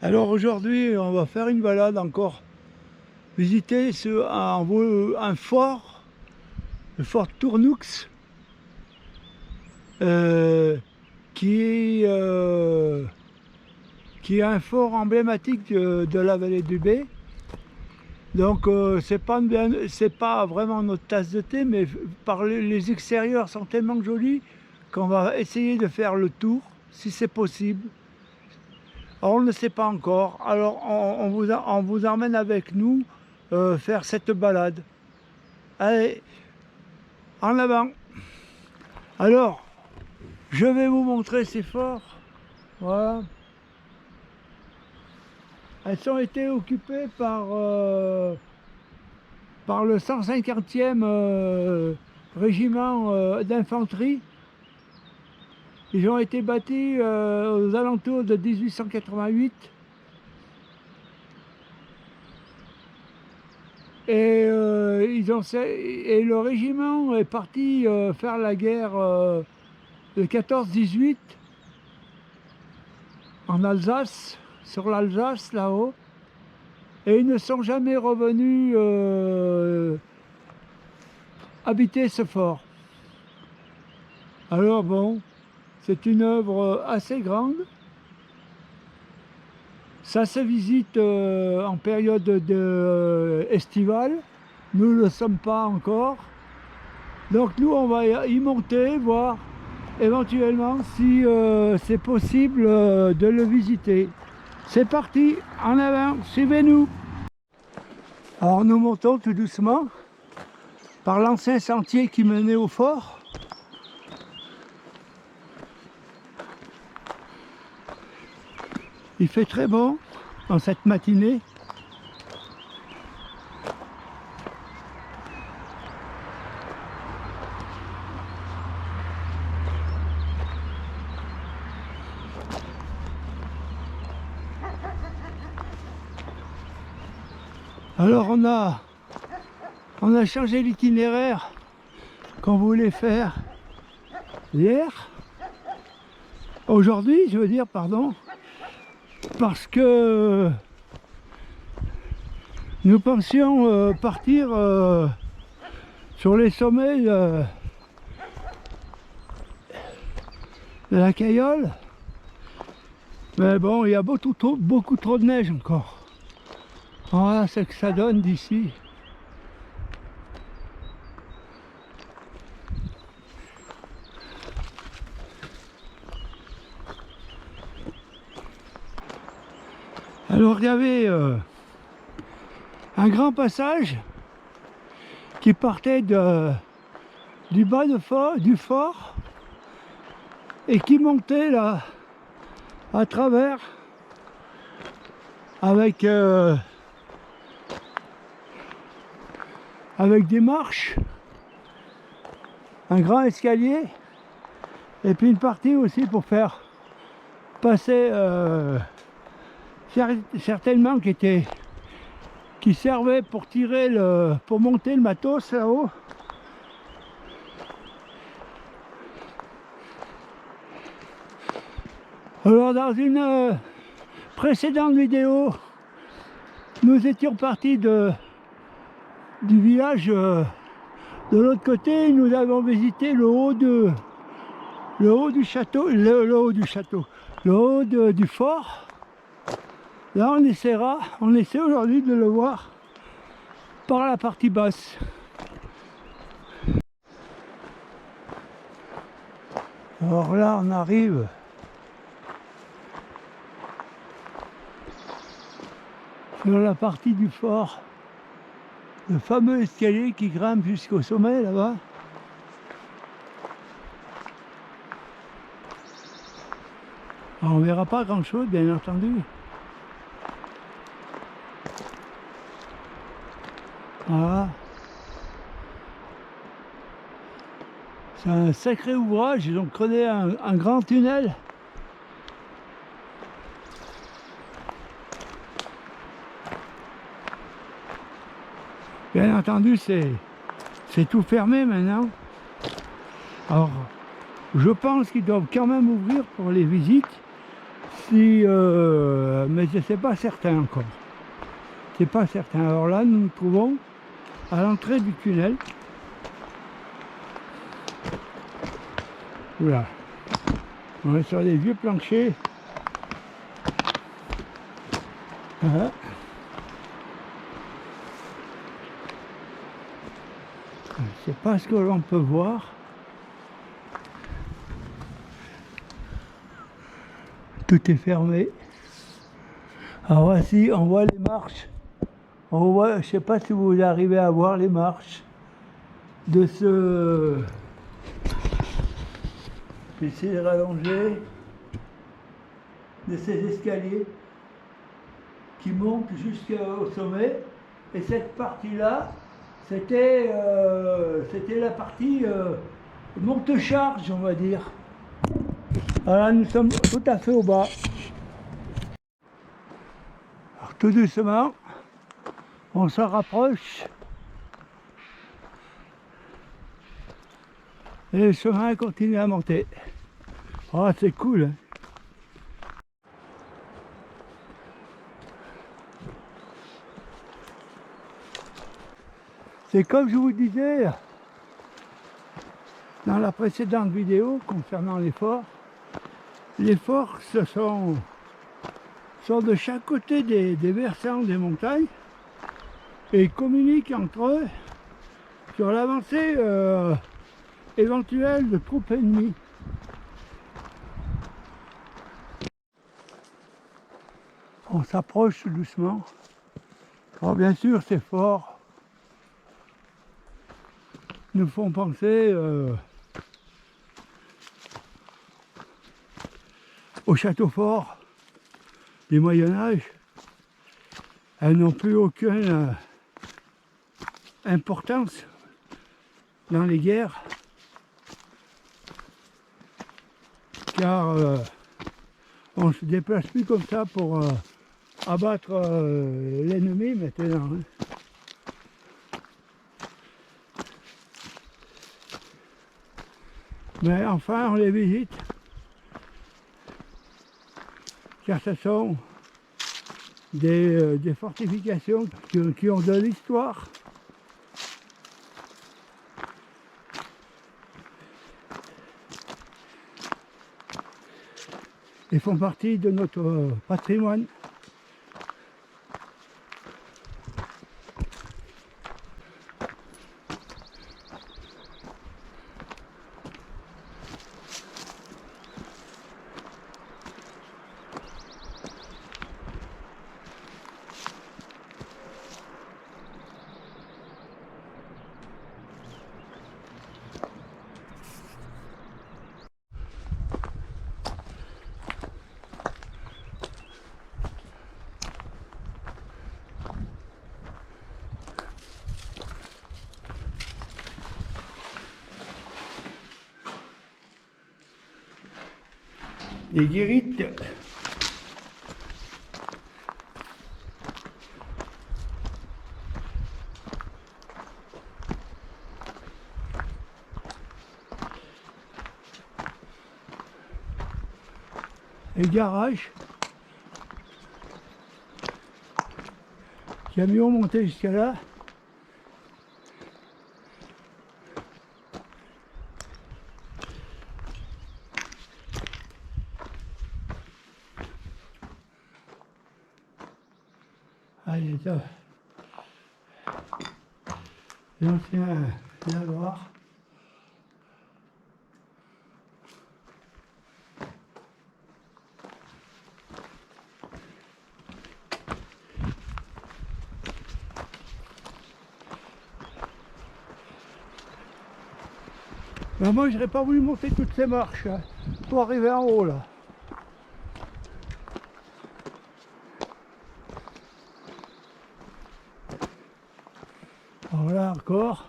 Alors aujourd'hui, on va faire une balade encore, visiter un fort, le fort Tournux, euh, qui est, euh, qui est un fort emblématique de la vallée du Bé. Donc c'est pas vraiment notre tasse de thé, mais les extérieurs sont tellement jolis qu'on va essayer de faire le tour, si c'est possible. Alors, on ne sait pas encore, alors on vous emmène avec nous faire cette balade. Allez, en avant. Alors, je vais vous montrer ces forts. Voilà. Elles ont été occupées par le 150e régiment d'infanterie. Ils ont été bâtis aux alentours de 1888. Et le régiment est parti faire la guerre de 14-18 en Alsace, sur l'Alsace là-haut. Et ils ne sont jamais revenus habiter ce fort. Alors bon, c'est une œuvre assez grande. Ça se visite en période estivale. Nous ne le sommes pas encore. Donc nous, on va y monter, voir éventuellement si c'est possible de le visiter. C'est parti, en avant, suivez-nous. Alors nous montons tout doucement par l'ancien sentier qui menait au fort. Il fait très bon en cette matinée. Alors on a changé l'itinéraire qu'on voulait faire hier. Aujourd'hui, je veux dire, pardon. Parce que nous pensions partir sur les sommets de la Cayolle, mais bon, il y a beaucoup trop de neige encore. Voilà ce que ça donne d'ici. Alors il y avait un grand passage qui partait du bas du fort et qui montait là à travers avec des marches, un grand escalier et puis une partie aussi pour faire passer certainement qui servait pour pour monter le matos là-haut. Alors dans une précédente vidéo, nous étions partis du village de l'autre côté. Nous avons visité le haut du fort. Là on essaie aujourd'hui de le voir par la partie basse. Alors là on arrive sur la partie du fort, le fameux escalier qui grimpe jusqu'au sommet là-bas. Alors, on ne verra pas grand chose bien entendu. Voilà. C'est un sacré ouvrage, ils ont creusé un grand tunnel. Bien entendu, c'est tout fermé maintenant. Alors, je pense qu'ils doivent quand même ouvrir pour les visites. Si, mais je ne sais pas certain encore. C'est pas certain. Alors là, nous nous trouvons à l'entrée du tunnel. Oula. On est sur des vieux planchers. Voilà. Je ne sais pas ce que l'on peut voir. Tout est fermé. Alors voici, on voit les marches. On voit, je ne sais pas si vous arrivez à voir les marches de ce... J'essaie de rallonger de ces escaliers qui montent jusqu'au sommet. Et cette partie-là, c'était la partie monte-charge, on va dire. Voilà, nous sommes tout à fait au bas. Alors, tout doucement, on s'en rapproche. Et le chemin continue à monter. Oh, c'est cool, hein. C'est comme je vous disais dans la précédente vidéo concernant les forts. Les forts, ce sont de chaque côté des versants des montagnes et communiquent entre eux sur l'avancée éventuelle de troupes ennemies. On s'approche doucement. Alors bien sûr, ces forts nous font penser au château fort du Moyen-Âge. Elles n'ont plus aucune importance dans les guerres, car on ne se déplace plus comme ça pour abattre l'ennemi maintenant, hein. Mais enfin, on les visite, car ce sont des fortifications qui ont de l'histoire. Et font partie de notre patrimoine. Les guérites. Les garages. Camions montés jusqu'à là. Allez, ça. L'ancien lavoir. Ben moi, je n'aurais pas voulu monter toutes ces marches hein, pour arriver en haut là. Alors là encore,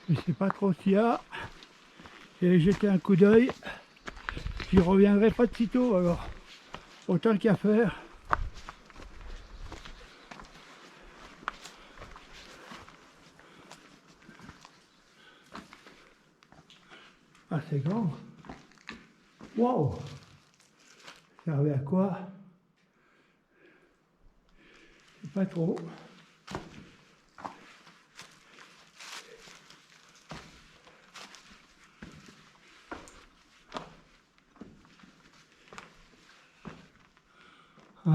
je ne sais pas trop s'il y a. J'ai jeté un coup d'œil. J'y reviendrai pas de sitôt alors. Autant qu'à faire. Ah, c'est grand. Waouh! servait à quoi? Je sais pas trop. Ouais.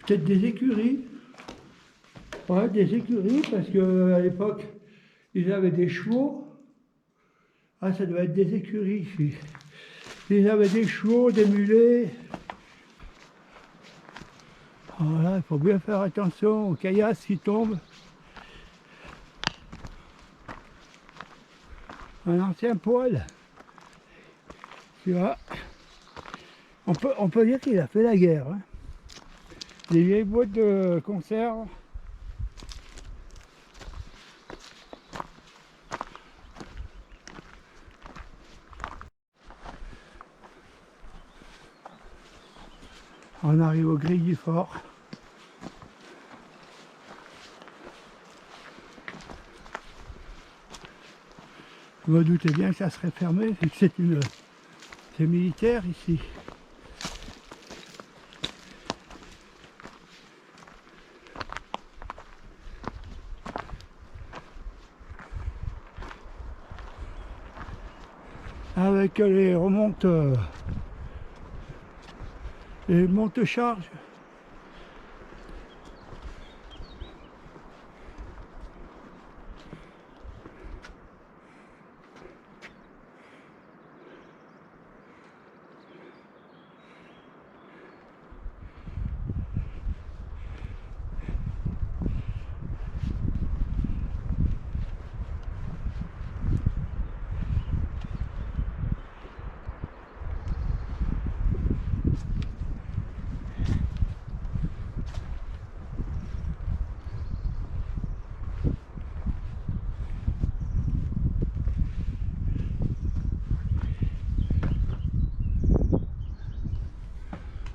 Peut-être des écuries. Ouais, des écuries, parce qu'à l'époque, ils avaient des chevaux. Ah, ça doit être des écuries ici. Ils avaient des chevaux, des mulets. Voilà, il faut bien faire attention aux caillasses qui tombent. Un ancien poêle. Tu vois, on peut dire qu'il a fait la guerre. Hein. Des vieilles boîtes de conserve. On arrive aux grilles du fort. Je me doutais bien que ça serait fermé, vu que c'est militaire ici. Avec les remontes, les monte-charges.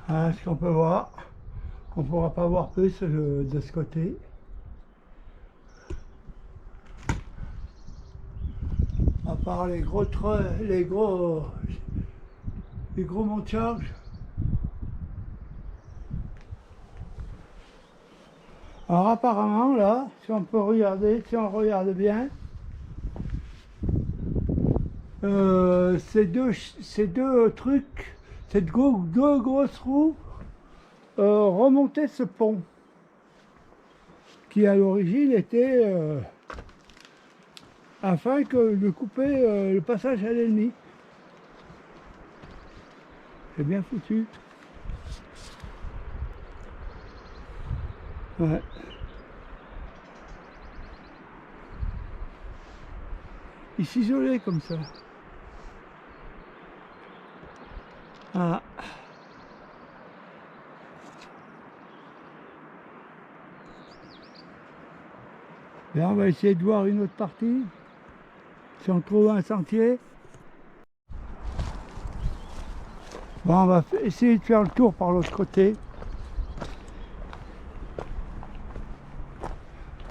Voilà ce qu'on peut voir. On ne pourra pas voir plus de ce côté. À part les gros monte-charges. Alors apparemment là, si on peut regarder, si on regarde bien, ces deux trucs, ces deux grosses roues remontaient ce pont qui à l'origine était afin de couper le passage à l'ennemi. C'est bien foutu. Ouais. Il s'isolait comme ça. Voilà. Là, on va essayer de voir une autre partie. Si on trouve un sentier. Bon, on va essayer de faire le tour par l'autre côté.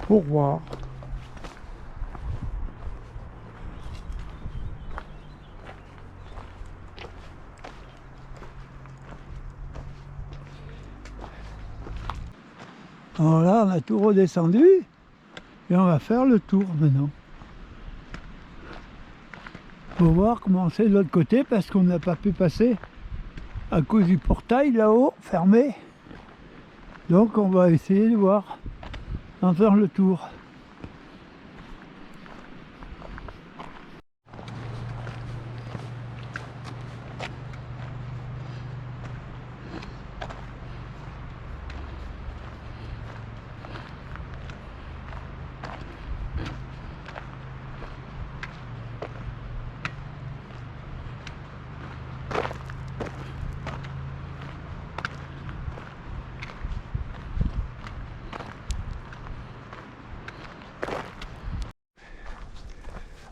Pour voir. Alors là, on a tout redescendu et on va faire le tour maintenant. Pour voir comment c'est de l'autre côté parce qu'on n'a pas pu passer à cause du portail là-haut, fermé. Donc on va essayer de voir, en faire le tour.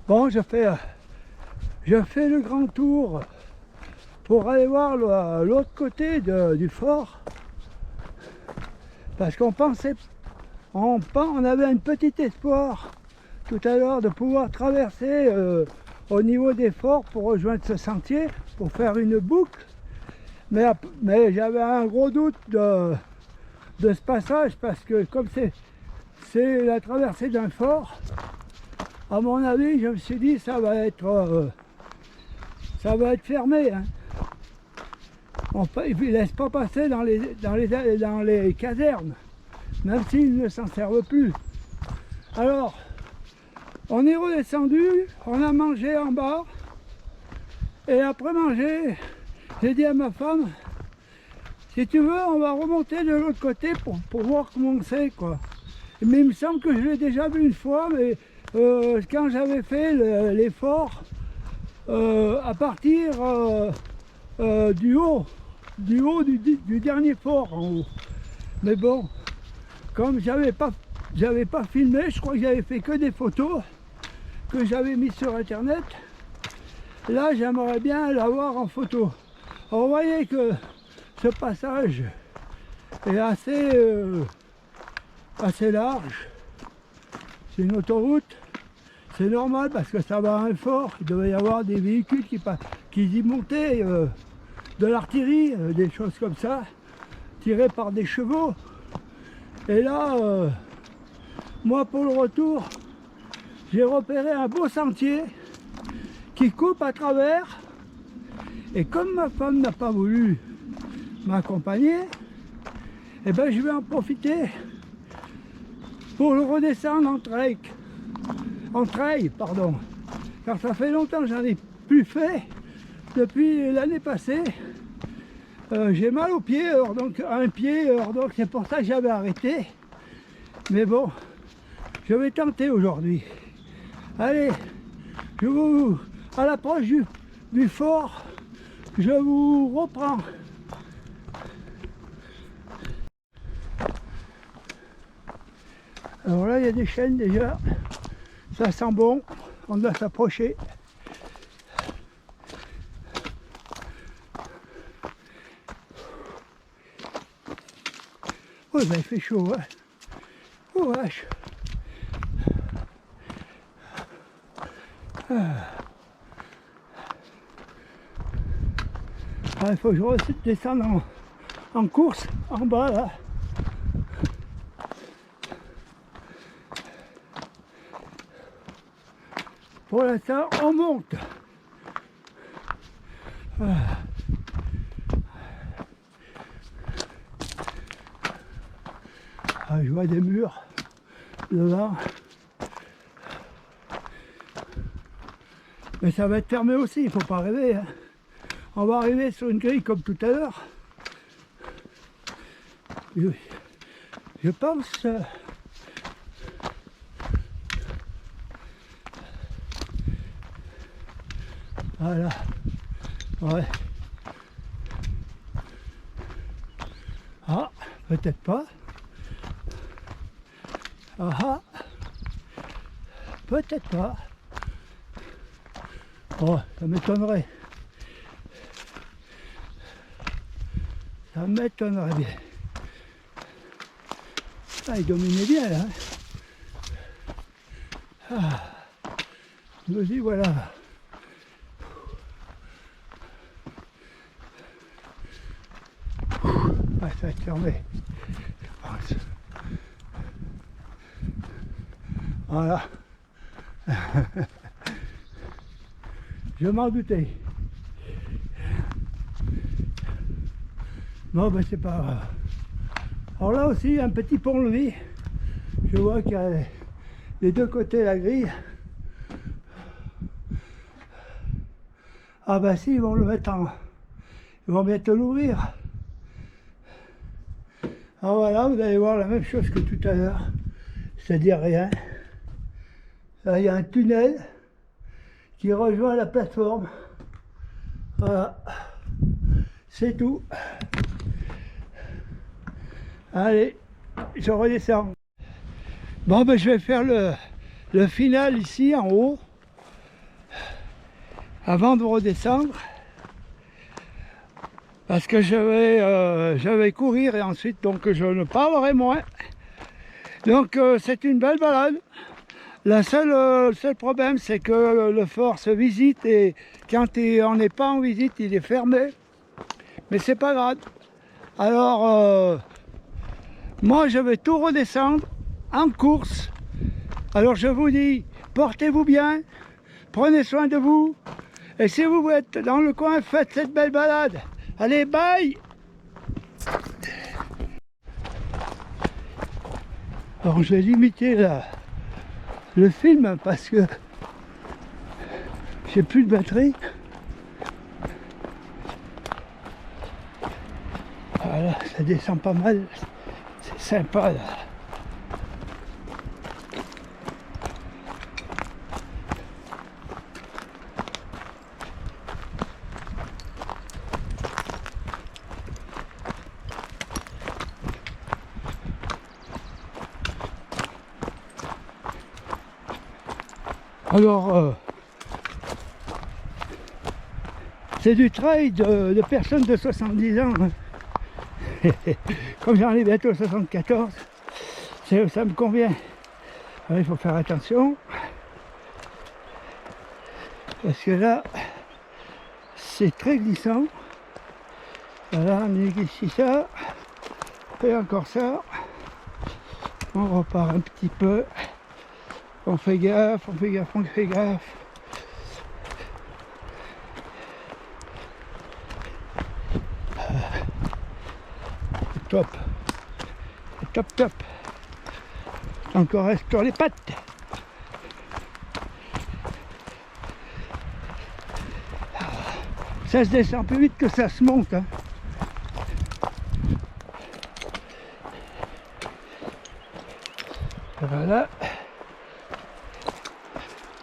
Bon, je fais le grand tour pour aller voir l'autre côté du fort. Parce qu'on pensait, on avait un petit espoir tout à l'heure de pouvoir traverser au niveau des forts pour rejoindre ce sentier, pour faire une boucle. Mais j'avais un gros doute de ce passage parce que comme c'est la traversée d'un fort, à mon avis, je me suis dit ça va être fermé. Hein. Ils ne laissent pas passer dans les casernes, même s'ils ne s'en servent plus. Alors, on est redescendu, on a mangé en bas, et après manger, j'ai dit à ma femme, si tu veux, on va remonter de l'autre côté pour voir comment c'est, quoi. Mais il me semble que je l'ai déjà vu une fois, mais quand j'avais fait l'effort, à partir du haut du dernier fort en haut. Mais bon, comme j'avais pas filmé, je crois que j'avais fait que des photos que j'avais mis sur internet. Là, j'aimerais bien l'avoir en photo. Alors, vous voyez que ce passage est assez large. C'est une autoroute. C'est normal parce que ça va à un fort. Il devait y avoir des véhicules qui y montaient, de l'artillerie, des choses comme ça, tirées par des chevaux. Et là, moi pour le retour, j'ai repéré un beau sentier qui coupe à travers. Et comme ma femme n'a pas voulu m'accompagner, eh ben je vais en profiter pour le redescendre en trail, pardon. Car ça fait longtemps que j'en ai plus fait. Depuis l'année passée, j'ai mal au pied, donc c'est pour ça que j'avais arrêté. Mais bon, je vais tenter aujourd'hui. Allez, à l'approche du fort, je vous reprends. Alors là, il y a des chênes déjà. Ça sent bon, on doit s'approcher. Oh, ben, il fait chaud, hein. Oh, vache. Il faut que je redescende en course, en bas, là. Pour l'instant, on monte. Je vois des murs devant. Mais ça va être fermé aussi, il ne faut pas rêver. Hein. On va arriver sur une grille comme tout à l'heure. Je pense... Voilà. Ouais. Ah, peut-être pas. Ah, peut-être pas. Oh, ça m'étonnerait. Ça m'étonnerait bien. Ah, il dominait bien là. Ah, je me dis voilà. Ah, ça va être fermé, je pense. Voilà. Je m'en doutais. Non, ben c'est pas grave. Alors là aussi, un petit pont-levis. Je vois qu'il y a des deux côtés la grille. Ah ben si, ils vont le mettre en... Ils vont bientôt l'ouvrir. Alors voilà, vous allez voir la même chose que tout à l'heure. C'est-à-dire rien. Là, il y a un tunnel qui rejoint la plateforme. Voilà. C'est tout. Allez, je redescends. Bon, ben je vais faire le final ici en haut. Avant de redescendre. Parce que je vais courir et ensuite donc je ne parlerai moins. Donc c'est une belle balade. Le seul problème, c'est que le fort se visite et quand on n'est pas en visite, il est fermé. Mais c'est pas grave. Alors, moi, je vais tout redescendre en course. Alors, je vous dis, portez-vous bien, prenez soin de vous. Et si vous êtes dans le coin, faites cette belle balade. Allez, bye! Alors, je vais limiter le film parce que j'ai plus de batterie. Voilà, ça descend pas mal, c'est sympa là. Alors, c'est du trail de personnes de 70 ans. Comme j'en ai bientôt 74, ça me convient. Alors, il faut faire attention. Parce que là, c'est très glissant. Voilà, on négocie ça. Et encore ça. On repart un petit peu. On fait gaffe, on fait gaffe, on fait gaffe. Top. Top, top. Encore reste sur les pattes. Ça se descend plus vite que ça se monte. Hein. Voilà.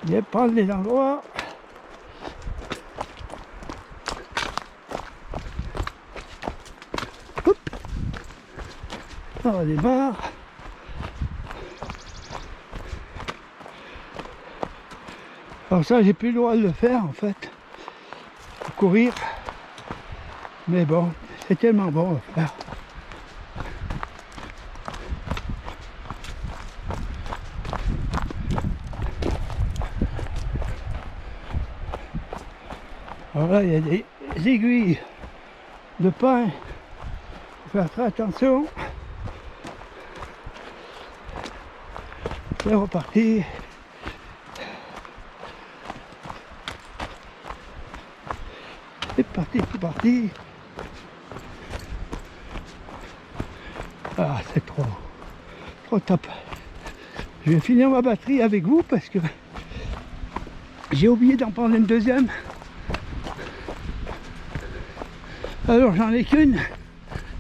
Bien prendre les endroits. Hop. On redémarre. Alors ça, j'ai plus le droit de le faire en fait. Faut courir. Mais bon, c'est tellement bon à faire. Alors là, il y a des aiguilles de pin. Il faut faire très attention. C'est reparti. C'est parti. Ah, c'est trop top. Je vais finir ma batterie avec vous parce que j'ai oublié d'en prendre une deuxième. Alors j'en ai qu'une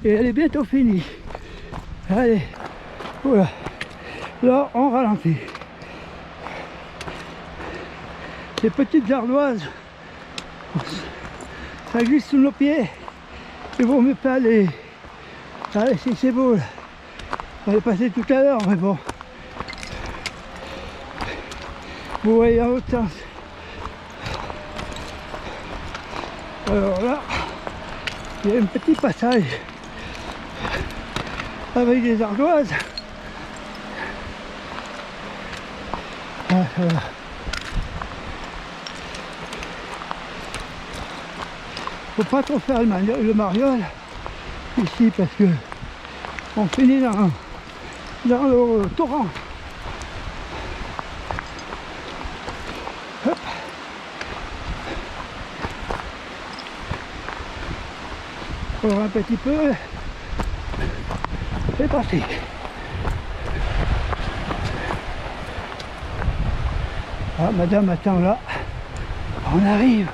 et elle est bientôt finie. Allez, voilà. Là on ralentit. Les petites ardoises, ça glisse sous nos pieds. Il vaut mieux pas les... Allez, si c'est beau là. On est passé tout à l'heure, mais bon. Vous voyez dans l'autre sens. Alors là, il y a un petit passage avec des ardoises. Ah, voilà. Faut pas trop faire le mariole ici parce que on finit dans le torrent. Hop. Encore un petit peu. C'est parti. Ah, madame, attends là. On arrive.